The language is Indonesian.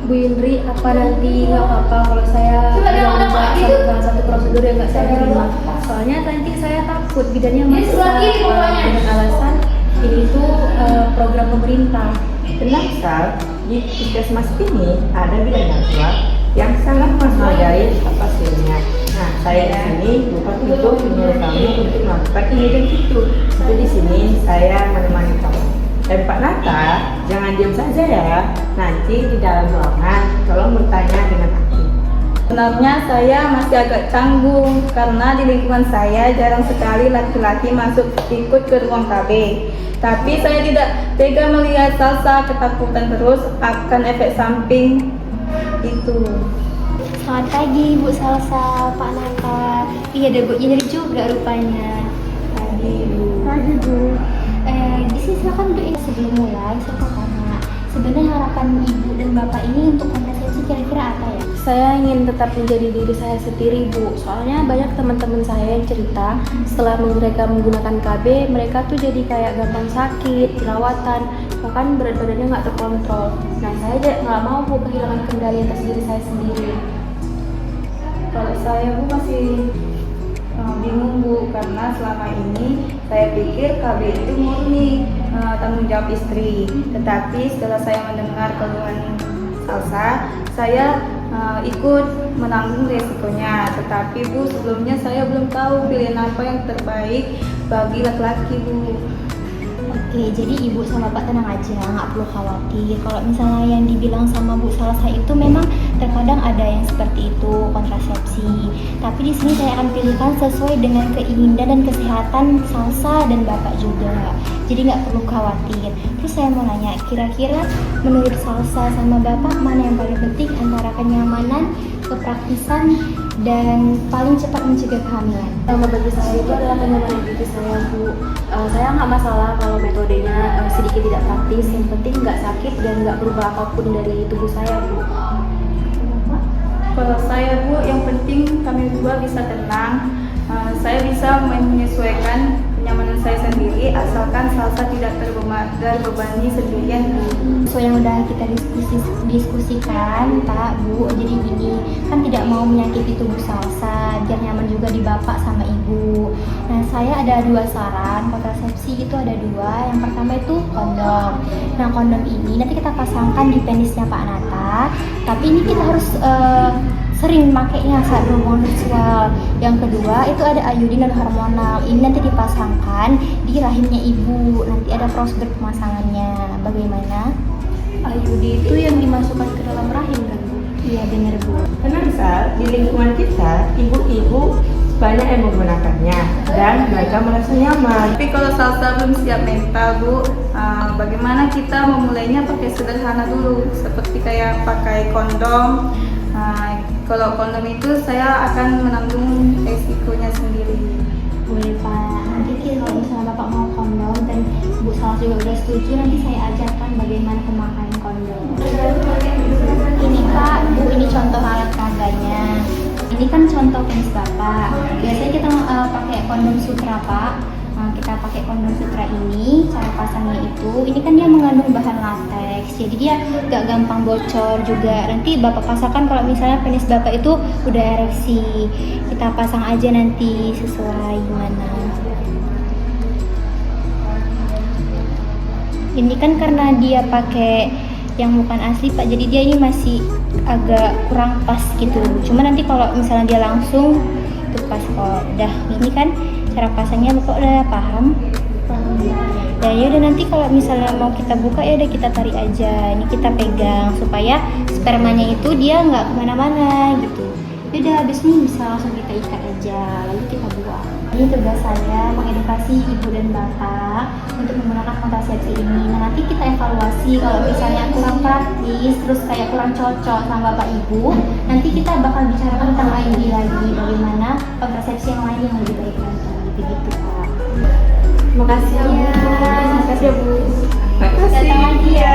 Bu Indri, apa nanti nggak apa-apa kalau saya mencoba salah satu prosedur yang nggak saya terima? Soalnya nanti saya takut bidannya maksa dengan alasan ini tuh program pemerintah. Tenang Sal, di puskesmas ini ada bidan nasional yang sangat menghargai hasilnya. Nah, saya di sini bukan untuk menyuruh kami untuk melakukan ini dan itu. Tapi di sini saya menemani kamu. Dan Pak Nata, jangan diam saja ya. Nanti di dalam ruangan, tolong bertanya dengan aktif. Sebenarnya saya masih agak canggung karena di lingkungan saya jarang sekali laki-laki masuk ikut ke ruang KB. Tapi saya tidak tega melihat Salsa ketakutan terus akan efek samping itu. Selamat pagi Bu Salsa, Pak Nata. Iya ada Bu Indri juga rupanya. Pagi Bu. Pagi Bu. Di sini silakan duduk ya. Sebelum mulai saya mau tanya, sebenarnya harapan Ibu dan Bapak ini untuk kontrasepsi kira-kira apa ya? Saya ingin tetap menjadi diri saya sendiri, Bu. Soalnya banyak teman-teman saya yang cerita setelah mereka menggunakan KB, mereka tuh jadi kayak gampang sakit, jerawatan, bahkan berat badannya nggak terkontrol. Nah, saya nggak mau Bu kehilangan kendali atas diri saya sendiri. Kalau saya Bu masih bingung Bu, karena selama ini saya pikir KB itu murni tanggung jawab istri. Tetapi setelah saya mendengar keluhan Salsa, saya ikut menanggung resikonya. Tetapi Bu, sebelumnya saya belum tahu pilihan apa yang terbaik bagi laki-laki Bu. Oke, jadi Ibu sama Bapak tenang aja, nggak perlu khawatir. Kalau misalnya yang dibilang sama Bu Salsa itu memang terkadang ada yang seperti itu kontrasepsi. Tapi di sini saya akan pilihkan sesuai dengan keinginan dan kesehatan Salsa dan Bapak juga. Jadi nggak perlu khawatir. Terus saya mau nanya, kira-kira menurut Salsa sama Bapak mana yang paling penting antara kenyamanan, kepraktisan, dan paling cepat mencegah kehamilan? Sama bagi saya itu adalah kenyamanan diri saya, Bu. Saya nggak masalah kalau metodenya sedikit tidak praktis, yang penting nggak sakit dan nggak berubah apapun dari tubuh saya, Bu. Kalau saya Bu, yang penting kami berdua bisa tenang. Saya bisa menyesuaikan kenyamanan saya sendiri asalkan Salsa tidak terbebani sendirian. So yang udah kita diskusikan Pak, Bu, jadi gini, kan tidak mau menyakiti tubuh Salsa, biar nyaman juga di Bapak sama Ibu. Nah, saya ada 2 saran kontrasepsi, itu ada 2. Yang pertama itu kondom. Nah, kondom ini nanti kita pasangkan di penisnya Pak Nata, tapi ini kita harus sering makainya saat berhubungan seksual. Yang kedua itu ada iodin dan hormonal. Ini nanti dipasangkan di rahimnya Ibu. Nanti ada prosedur pemasangannya. Bagaimana? IUD itu yang dimasukkan ke dalam rahim kan, Bu? Iya benar Bu. Tenang Sal, di lingkungan kita, ibu-ibu banyak yang menggunakannya dan mereka merasa nyaman. Tapi kalau Salsa belum siap mental Bu, bagaimana kita memulainya pakai sederhana dulu, seperti kayak pakai kondom. Kalau kondom itu saya akan menanggung resikonya sendiri. Boleh Pak. Nanti kalau misalnya Bapak mau kondom dan Bu Salsa juga udah setuju, nanti saya ajarkan bagaimana pemakaian kondom. Ini Pak, Bu, ini contoh alat peragamnya. Ini kan contoh penis Bapak. Biasanya kita pakai kondom sutra Pak. Kita pakai kondom sutra ini, cara pasangnya itu, ini kan dia mengandung bahan latex, jadi dia gak gampang bocor juga. Nanti Bapak pasangkan kalau misalnya penis Bapak itu udah ereksi, kita pasang aja nanti sesuai gimana. Ini kan karena dia pakai yang bukan asli Pak, jadi dia ini masih agak kurang pas gitu. Cuma nanti kalau misalnya dia langsung itu pas kok. Udah ini kan cara pasangnya Bapak udah paham? Dan ya udah nanti kalau misalnya mau kita buka ya udah kita tarik aja. Ini kita pegang supaya spermanya itu dia nggak kemana-mana gitu. Ya udah habis ini bisa langsung kita ikat aja lalu kita buang. Ini tugas saya mengedukasi ibu dan bapak untuk menggunakan kontrasepsi ini. Nah nanti kita evaluasi kalau misalnya kurang praktis terus kayak kurang cocok sama bapak ibu, nanti kita bakal bicarakan tentang IUD lagi, bagaimana kontrasepsi yang lain yang lebih baik lagi. Begitu Pak. Makasih ya, Bu. Makasih ya Bu. Makasih. Datang lagi ya.